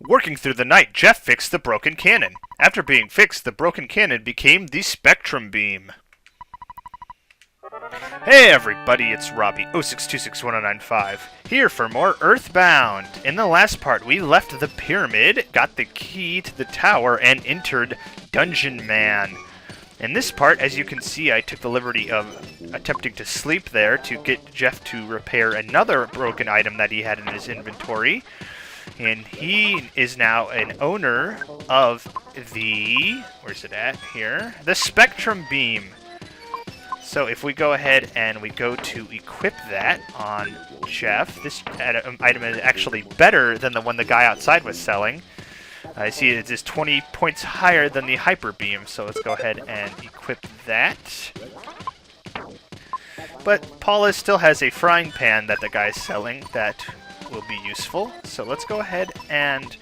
Working through the night, Jeff fixed the broken cannon. After being fixed, the broken cannon became the Spectrum Beam. Hey everybody, it's Robbie, 06261095, here for more EarthBound. In the last part, we left the pyramid, got the key to the tower, and entered Dungeon Man. In this part, as you can see, I took the liberty of attempting to sleep there to get Jeff to repair another broken item that he had in his inventory. And he is now an owner of the... where's it at here? The Spectrum Beam. So if we go ahead and we go to equip that on Jeff, this item is actually better than the one the guy outside was selling. I see it is 20 points higher than the Hyper Beam, so let's go ahead and equip that. But Paula still has a frying pan that the guy's selling that will be useful. So let's go ahead and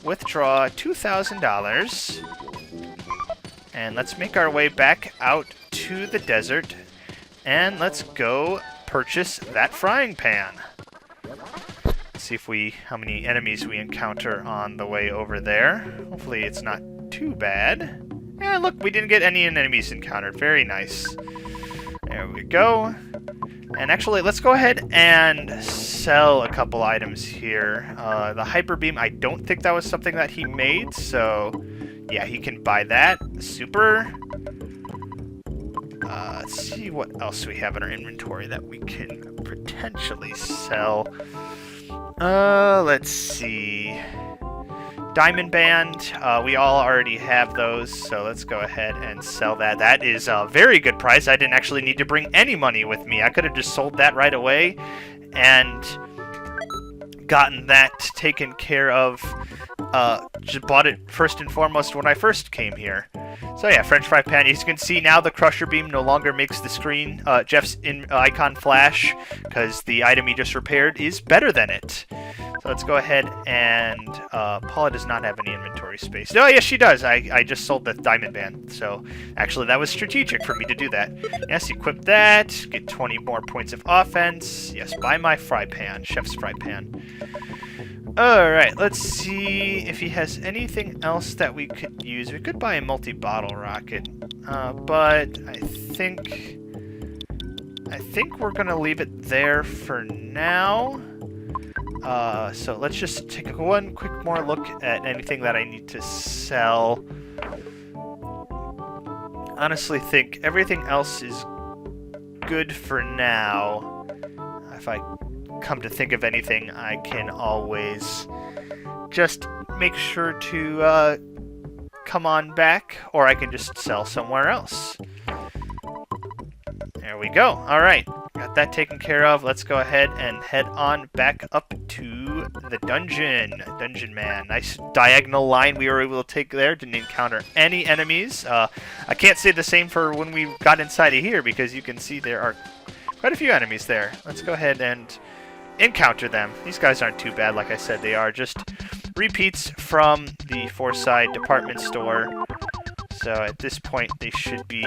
withdraw $2,000. And let's make our way back out to the desert. And let's go purchase that frying pan. Let's see if how many enemies we encounter on the way over there. Hopefully it's not too bad. Yeah, look, we didn't get any enemies encountered. Very nice. There we go. And actually, let's go ahead and sell a couple items here. The Hyper Beam, I don't think that was something that he made, so yeah, he can buy that. Super. Let's see what else we have in our inventory that we can potentially sell. Let's see. Diamond Band, we all already have those, so let's go ahead and sell that. That is a very good price. I didn't actually need to bring any money with me. I could have just sold that right away and gotten that taken care of. Just bought it first and foremost when I first came here. So yeah, French fry pan. As you can see now, the Crusher Beam no longer makes the screen, Jeff's icon flash, because the item he just repaired is better than it. So let's go ahead and, Paula does not have any inventory space. No, yes she does. I just sold the Diamond Band. So actually that was strategic for me to do that. Yes, equip that, get 20 more points of offense. Yes, buy my fry pan, Chef's fry pan. Alright, let's see if he has anything else that we could use. We could buy a multi-bottle rocket, but I think we're gonna leave it there for now. So let's just take one quick more look at anything that I need to sell. Honestly think everything else is good for now. If I come to think of anything, I can always just make sure to come on back, or I can just sell somewhere else. There we go. Alright, got that taken care of. Let's go ahead and head on back up to the dungeon. Dungeon Man. Nice diagonal line we were able to take there. Didn't encounter any enemies. I can't say the same for when we got inside of here, because you can see there are quite a few enemies there. Let's go ahead and encounter them. These guys aren't too bad, like I said. They are just repeats from the Foreside department store. So at this point, they should be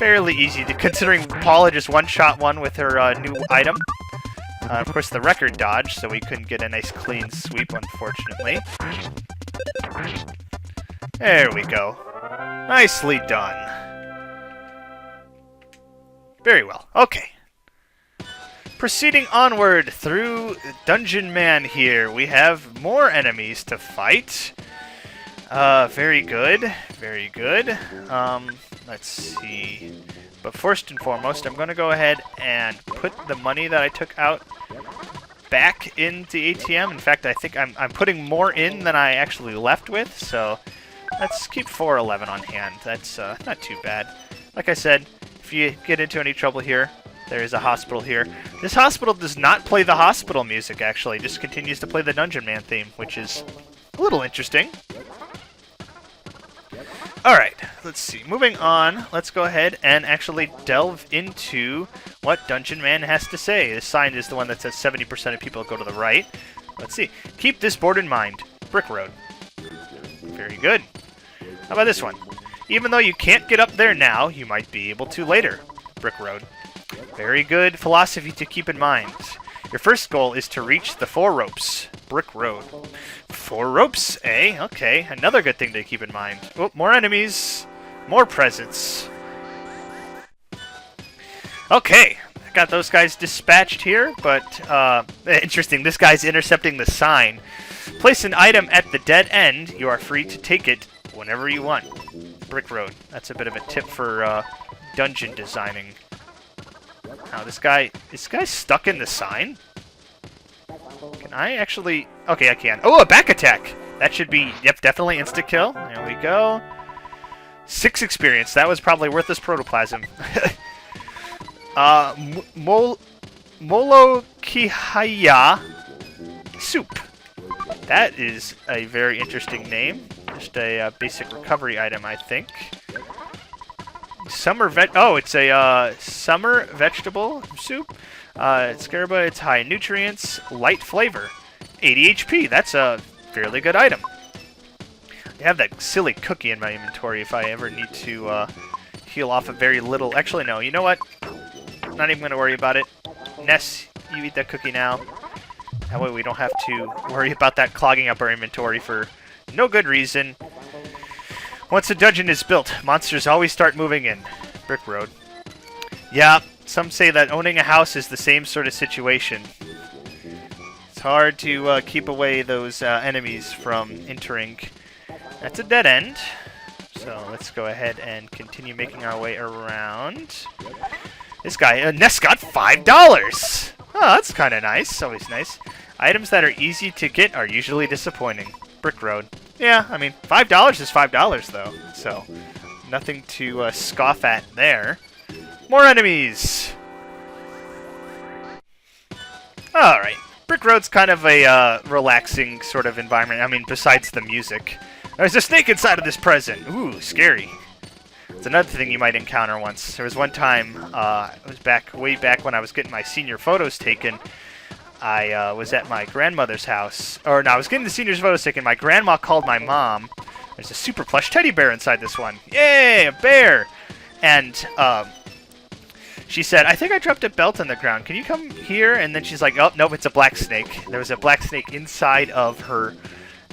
fairly easy, considering Paula just one-shot one with her new item. Of course, the record dodge, so we couldn't get a nice clean sweep, unfortunately. There we go. Nicely done. Very well. Okay. Proceeding onward through Dungeon Man here, we have more enemies to fight. Very good. Very good. Let's see. But first and foremost, I'm going to go ahead and put the money that I took out back in the ATM. In fact, I think I'm putting more in than I actually left with, so let's keep 411 on hand. That's not too bad. Like I said, if you get into any trouble here, there is a hospital here. This hospital does not play the hospital music, actually. It just continues to play the Dungeon Man theme, which is a little interesting. Alright, let's see. Moving on, let's go ahead and actually delve into what Dungeon Man has to say. This sign is the one that says 70% of people go to the right. Let's see. Keep this board in mind. Brick Road. Very good. How about this one? Even though you can't get up there now, you might be able to later. Brick Road. Very good philosophy to keep in mind. Your first goal is to reach the 4 ropes. Brick Road. 4 ropes, eh? Okay, another good thing to keep in mind. Oh, more enemies. More presents. Okay, I got those guys dispatched here, but interesting, this guy's intercepting the sign. Place an item at the dead end. You are free to take it whenever you want. Brick Road. That's a bit of a tip for dungeon designing. Now, this guy stuck in the sign? Can I actually... Okay, I can. Oh, a back attack! That should be, yep, definitely insta-kill. There we go. 6 experience. That was probably worth this protoplasm. Molokihaya soup. That is a very interesting name. Just a basic recovery item, I think. It's a summer vegetable soup. It's scaraba. It's high in nutrients, light flavor, 80 HP. That's a fairly good item. I have that silly cookie in my inventory if I ever need to heal off a very little. Actually, no. You know what? I'm not even going to worry about it. Ness, you eat that cookie now. That way we don't have to worry about that clogging up our inventory for no good reason. Once a dungeon is built, monsters always start moving in. Brick Road. Yeah, some say that owning a house is the same sort of situation. It's hard to keep away those enemies from entering. That's a dead end. So let's go ahead and continue making our way around. This guy, Ness got $5! Oh, that's kind of nice. Always nice. Items that are easy to get are usually disappointing. Brick Road. Yeah, I mean, $5 is $5, though. So, nothing to scoff at there. More enemies! Alright. Brick Road's kind of a relaxing sort of environment. I mean, besides the music. There's a snake inside of this present. Ooh, scary. It's another thing you might encounter once. There was one time, it was way back when I was getting my senior photos taken. I was at my grandmother's house. Or no, I was getting the senior's photos taken. My grandma called my mom. There's a super plush teddy bear inside this one. Yay, a bear! And she said, I think I dropped a belt on the ground. Can you come here? And then she's like, oh, nope, it's a black snake. There was a black snake inside of her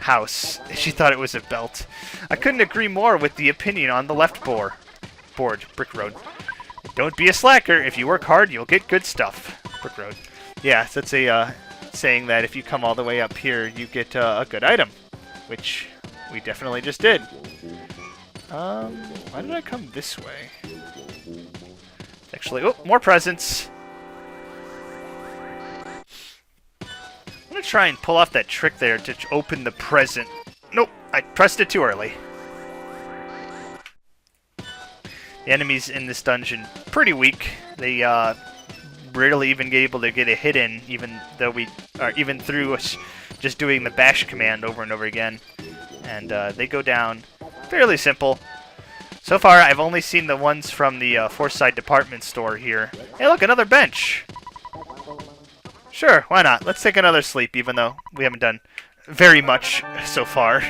house. She thought it was a belt. I couldn't agree more with the opinion on the left board. Brick Road. Don't be a slacker. If you work hard, you'll get good stuff. Brick Road. Yeah, so that's a saying that if you come all the way up here, you get a good item, which we definitely just did. Why did I come this way? Actually, oh, more presents. I'm gonna try and pull off that trick there to open the present. Nope, I pressed it too early. The enemies in this dungeon pretty weak. They rarely even get able to get a hit in, even through us just doing the bash command over and over again. And they go down fairly simple. So far, I've only seen the ones from the Forsyth department store here. Hey, look, another bench. Sure, why not? Let's take another sleep, even though we haven't done very much so far.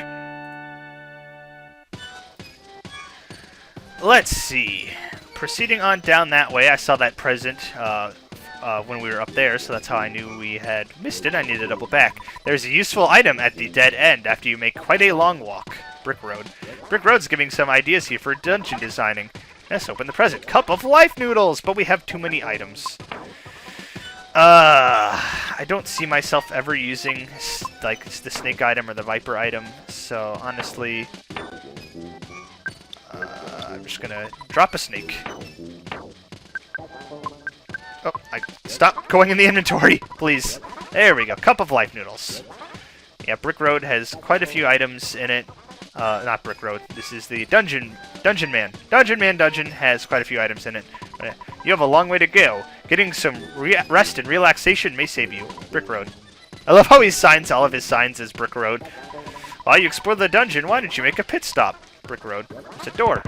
Let's see. Proceeding on down that way, I saw that present when we were up there, so that's how I knew we had missed it. I needed to double back. There's a useful item at the dead end after you make quite a long walk. Brick Road. Brick Road's giving some ideas here for dungeon designing. Let's open the present. Cup of life noodles, but we have too many items. I don't see myself ever using like the snake item or the viper item, so honestly, I'm just gonna drop a snake. Oh, stop going in the inventory, please. There we go. Cup of life noodles. Yeah, Brick Road has quite a few items in it. Not Brick Road. This is the Dungeon Man. Dungeon Man Dungeon has quite a few items in it. You have a long way to go. Getting some rest and relaxation may save you. Brick Road. I love how he signs all of his signs as Brick Road. While you explore the dungeon, why don't you make a pit stop? Brick Road. There's a door.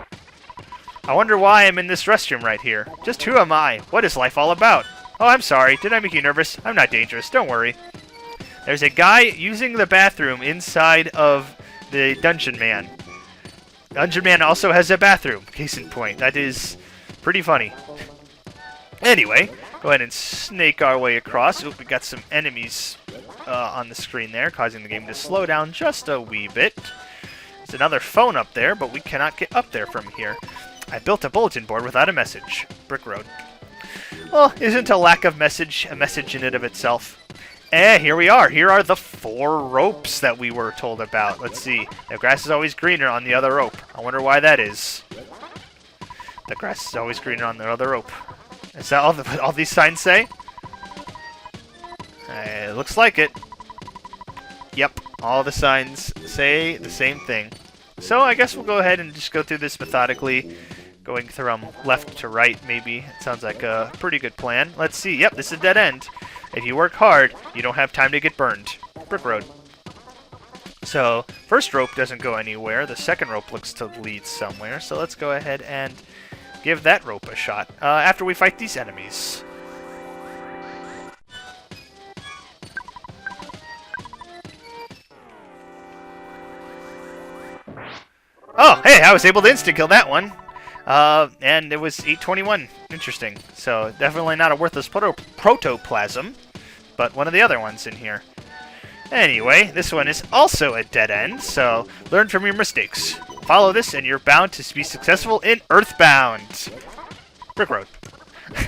I wonder why I'm in this restroom right here. Just who am I? What is life all about? Oh, I'm sorry. Did I make you nervous? I'm not dangerous. Don't worry. There's a guy using the bathroom inside of the Dungeon Man. Dungeon Man also has a bathroom. Case in point. That is pretty funny. Anyway, Go ahead and snake our way across. Oop, we got some enemies on the screen there, causing the game to slow down just a wee bit. There's another phone up there, but we cannot get up there from here. I built a bulletin board without a message. Brick road. Well, isn't a lack of message a message in and of itself? Here we are. Here are the 4 ropes that we were told about. Let's see. The grass is always greener on the other rope. I wonder why that is. The grass is always greener on the other rope. Is that all these signs say? It looks like it. Yep, all the signs say the same thing. So I guess we'll go ahead and just go through this methodically, going from left to right, maybe. It sounds like a pretty good plan. Let's see. Yep, this is a dead end. If you work hard, you don't have time to get burned. Brick road. So, first rope doesn't go anywhere. The second rope looks to lead somewhere. So let's go ahead and give that rope a shot after we fight these enemies. Oh, hey, I was able to insta-kill that one. And it was 821. Interesting. So, definitely not a worthless protoplasm, but one of the other ones in here. Anyway, this one is also a dead end, so learn from your mistakes. Follow this and you're bound to be successful in EarthBound. Brick road.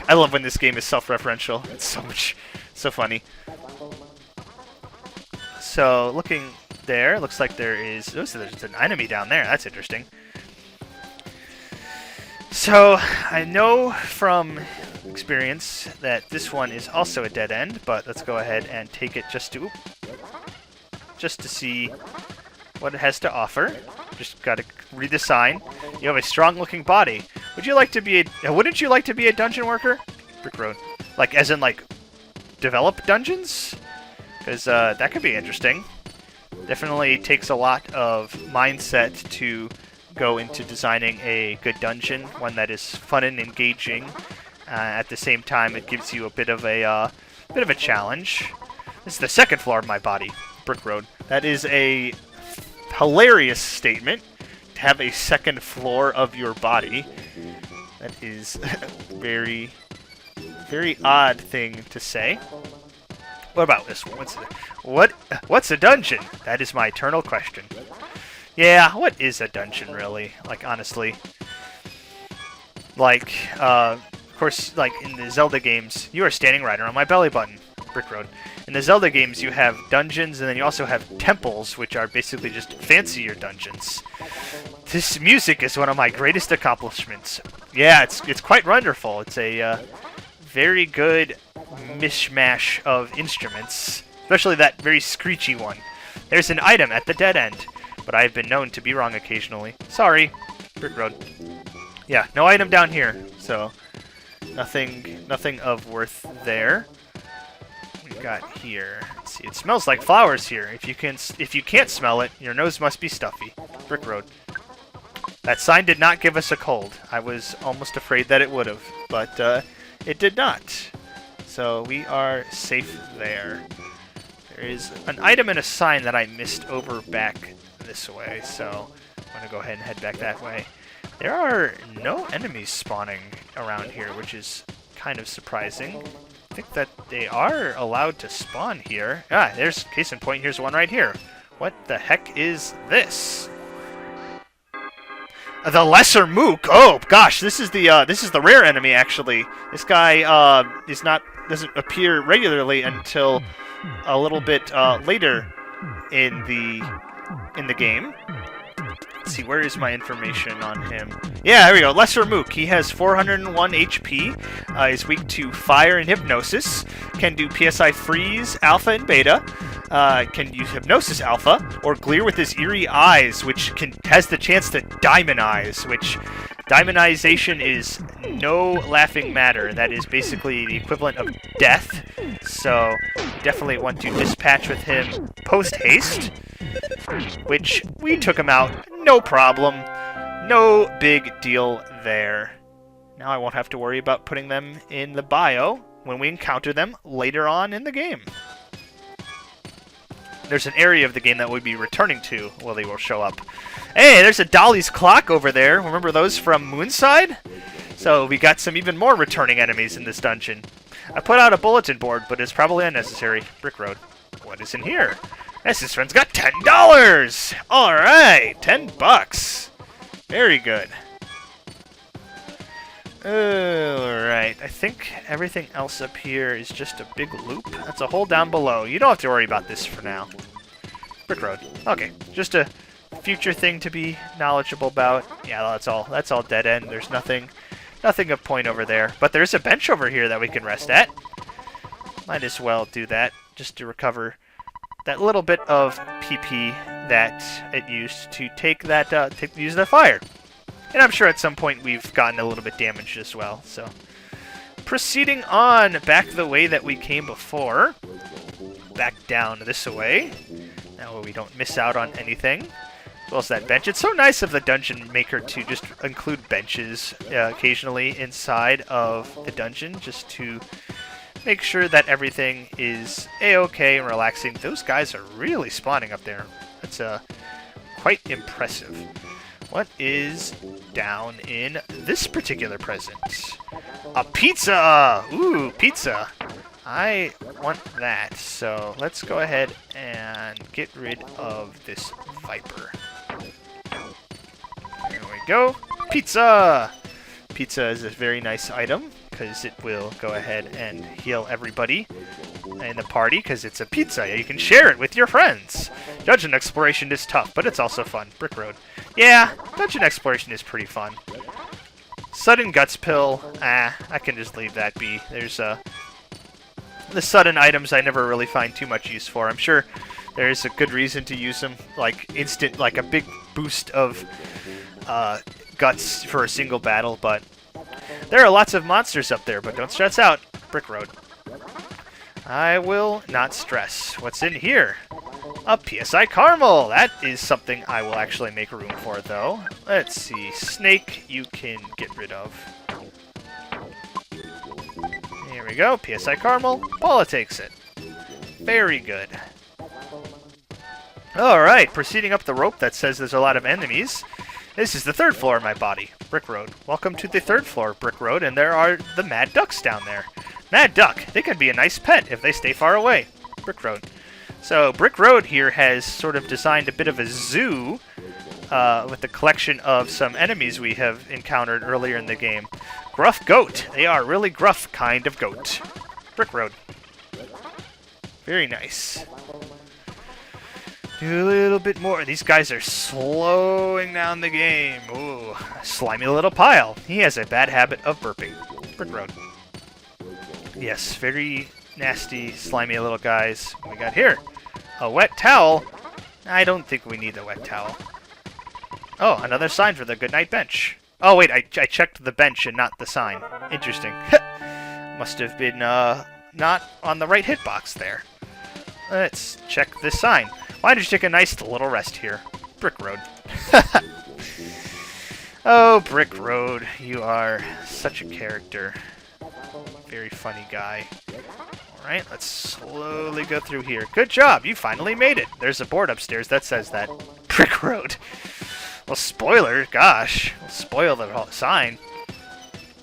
I love when this game is self-referential. It's so funny. So, looking there, looks like there's an enemy down there. That's interesting. So, I know from experience that this one is also a dead end, but let's go ahead and take it just to see what it has to offer. Just got to read the sign. You have a strong-looking body. Wouldn't you like to be a dungeon worker? Brick road. Like, as in, like, develop dungeons? Because that could be interesting. Definitely takes a lot of mindset to go into designing a good dungeon, one that is fun and engaging. At the same time, it gives you a bit of a challenge. This is the second floor of my body. Brick road. That is a hilarious statement. To have a second floor of your body. That is a very, very odd thing to say. What about this one? What's a dungeon? That is my eternal question. Yeah, what is a dungeon really? Like, honestly. Like, of course, like in the Zelda games, you are standing right around my belly button. Brick road. In the Zelda games, you have dungeons, and then you also have temples, which are basically just fancier dungeons. This music is one of my greatest accomplishments. Yeah, it's quite wonderful. It's a very good mishmash of instruments, especially that very screechy one. There's an item at the dead end, but I've been known to be wrong occasionally. Sorry. Brick road. Yeah, no item down here, so nothing of worth there. We've got here. Let's see, it smells like flowers here. If you can't smell it, your nose must be stuffy. Brick road. That sign did not give us a cold. I was almost afraid that it would have, but it did not. So we are safe there. There is an item and a sign that I missed over back this way, so I'm going to go ahead and head back that way. There are no enemies spawning around here, which is kind of surprising. I think that they are allowed to spawn here. Ah, there's case in point. Here's one right here. What the heck is this? The Lesser Mook. Oh gosh, this is the rare enemy actually. This guy doesn't appear regularly until a little bit later in the game. Let's see, where is my information on him? Yeah, there we go. Lesser Mook. He has 401 HP. Is weak to fire and hypnosis. Can do PSI freeze, alpha, and beta. Can use hypnosis alpha or glare with his eerie eyes, which has the chance to diamondize. Which diamondization is no laughing matter. That is basically the equivalent of death. So definitely want to dispatch with him post haste. Which we took him out, no problem, no big deal there. Now I won't have to worry about putting them in the bio when we encounter them later on in the game. There's an area of the game that we'll be returning to where they will show up. Hey, there's a Dolly's clock over there. Remember those from Moonside? So we got some even more returning enemies in this dungeon. I put out a bulletin board, but it's probably unnecessary. Brick Road. What is in here? This friend's got $10! Alright, $10. Very good. Alright, I think everything else up here is just a big loop. That's a hole down below. You don't have to worry about this for now. Brick Road. Okay, just a future thing to be knowledgeable about. Yeah, that's all dead end. There's nothing of point over there. But there's a bench over here that we can rest at. Might as well do that, just to recover that little bit of PP that it used to take that use the fire. And I'm sure at some point we've gotten a little bit damaged as well. So, proceeding on back the way that we came before. Back down this way. That way we don't miss out on anything. As well as that bench. It's so nice of the dungeon maker to just include benches occasionally inside of the dungeon, just to make sure that everything is a-okay and relaxing. Those guys are really spawning up there. That's quite impressive. What is down in this particular present? A pizza! Ooh, pizza. I want that. So let's go ahead and get rid of this Viper. There we go. Pizza! Pizza is a very nice item, because it will go ahead and heal everybody in the party, because it's a pizza. You can share it with your friends. Dungeon exploration is tough, but it's also fun. Brick Road. Yeah, dungeon exploration is pretty fun. Sudden Guts Pill, I can just leave that be. There's the sudden items I never really find too much use for. I'm sure there's a good reason to use them, like instant, like a big boost of guts for a single battle, but there are lots of monsters up there, but don't stress out. Brick Road. I will not stress. What's in here? A PSI Caramel! That is something I will actually make room for, though. Let's see. Snake, you can get rid of. Here we go. PSI Caramel. Paula takes it. Very good. Alright, proceeding up the rope that says there's a lot of enemies. This is the third floor of my body, Brick Road. Welcome to the third floor of Brick Road, and there are the Mad Ducks down there. Mad Duck, they can be a nice pet if they stay far away. Brick Road. So, Brick Road here has sort of designed a bit of a zoo with the collection of some enemies we have encountered earlier in the game. Gruff Goat. They are really gruff kind of goat. Brick Road. Very nice. Do a little bit more. These guys are slowing down the game. Ooh, slimy little pile. He has a bad habit of burping. Brick Road. Yes, very nasty, slimy little guys. What we got here? A wet towel. I don't think we need the wet towel. Oh, another sign for the goodnight bench. Oh, wait, I checked the bench and not the sign. Interesting. Must have been not on the right hitbox there. Let's check this sign. Why don't you take a nice little rest here? Brick Road. Oh, Brick Road, you are such a character. Very funny guy. Alright, let's slowly go through here. Good job, you finally made it. There's a board upstairs that says that. Brick Road. Well, spoiler, gosh. We'll spoil the whole sign.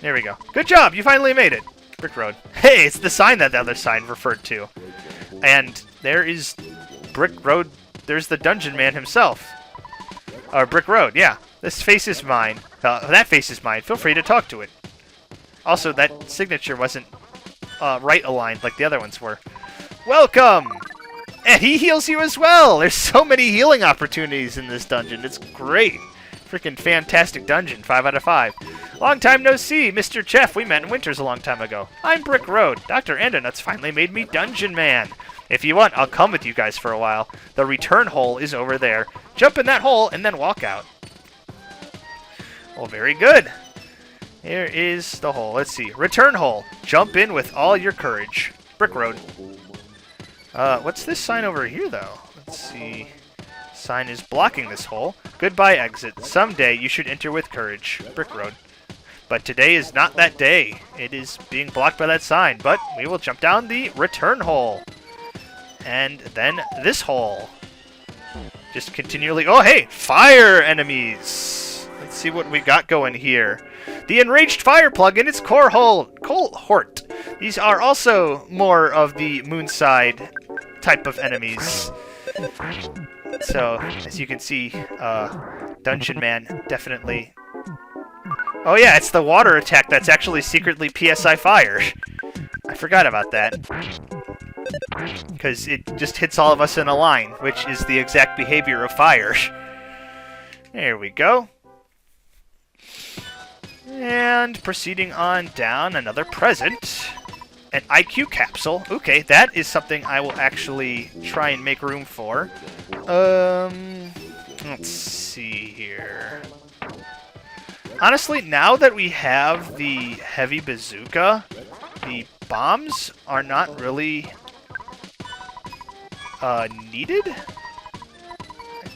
There we go. Good job, you finally made it. Brick Road. Hey, it's the sign that the other sign referred to. And there is Brick Road. There's the Dungeon Man himself. Or Brick Road, yeah. This face is mine. That face is mine. Feel free to talk to it. Also, that signature wasn't right aligned like the other ones were. Welcome! And he heals you as well! There's so many healing opportunities in this dungeon. It's great. Freaking fantastic dungeon. 5 out of 5. Long time no see, Mr. Chef. We met in Winters a long time ago. I'm Brick Road. Dr. Andonut's finally made me Dungeon Man. If you want, I'll come with you guys for a while. The return hole is over there. Jump in that hole and then walk out. Well, very good. Here is the hole. Let's see. Return hole. Jump in with all your courage. Brick Road. What's this sign over here, though? Let's see. Sign is blocking this hole. Goodbye, exit. Someday you should enter with courage. Brick Road. But today is not that day. It is being blocked by that sign. But we will jump down the return hole. And then this hole. Just continually... Oh, hey! Fire enemies! Let's see what we got going here. The enraged fire plug in its core hole. Cohort. These are also more of the Moonside type of enemies. So, as you can see, Dungeon Man definitely... Oh yeah, it's the water attack that's actually secretly PSI fire. I forgot about that. Because it just hits all of us in a line, which is the exact behavior of fire. There we go. And proceeding on down, another present. An IQ capsule. Okay, that is something I will actually try and make room for. Let's see here. Honestly, now that we have the heavy bazooka, the bombs are not really needed. I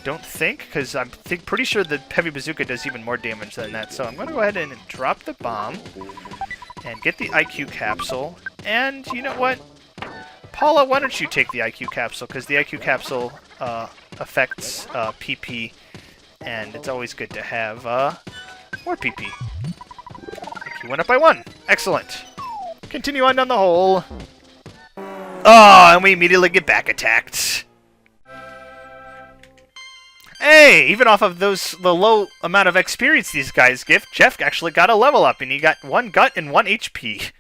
don't think, because I'm pretty sure the heavy bazooka does even more damage than that. So I'm going to go ahead and drop the bomb and get the IQ capsule. And you know what? Paula, why don't you take the IQ capsule? Because the IQ capsule affects PP, and it's always good to have more PP. IQ went up by 1. Excellent. Continue on down the hole. Oh, and we immediately get back attacked. Hey, even off of the low amount of experience these guys give, Jeff actually got a level up, and he got 1 gut and 1 HP.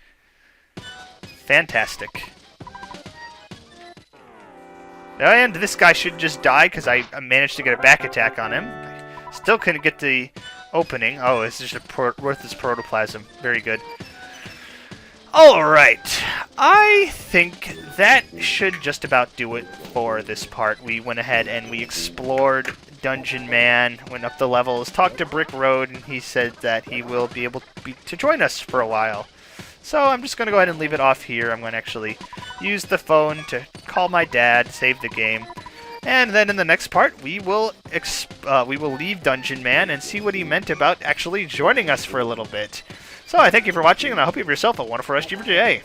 Fantastic. And this guy should just die, because I managed to get a back attack on him. Still couldn't get the opening. Oh, it's just worth his protoplasm. Very good. Alright, I think that should just about do it for this part. We went ahead and we explored Dungeon Man, went up the levels, talked to Brick Road, and he said that he will be able to join us for a while. So I'm just going to go ahead and leave it off here. I'm going to actually use the phone to call my dad, save the game. And then in the next part, we will leave Dungeon Man and see what he meant about actually joining us for a little bit. So I thank you for watching, and I hope you have yourself a wonderful rest of your day.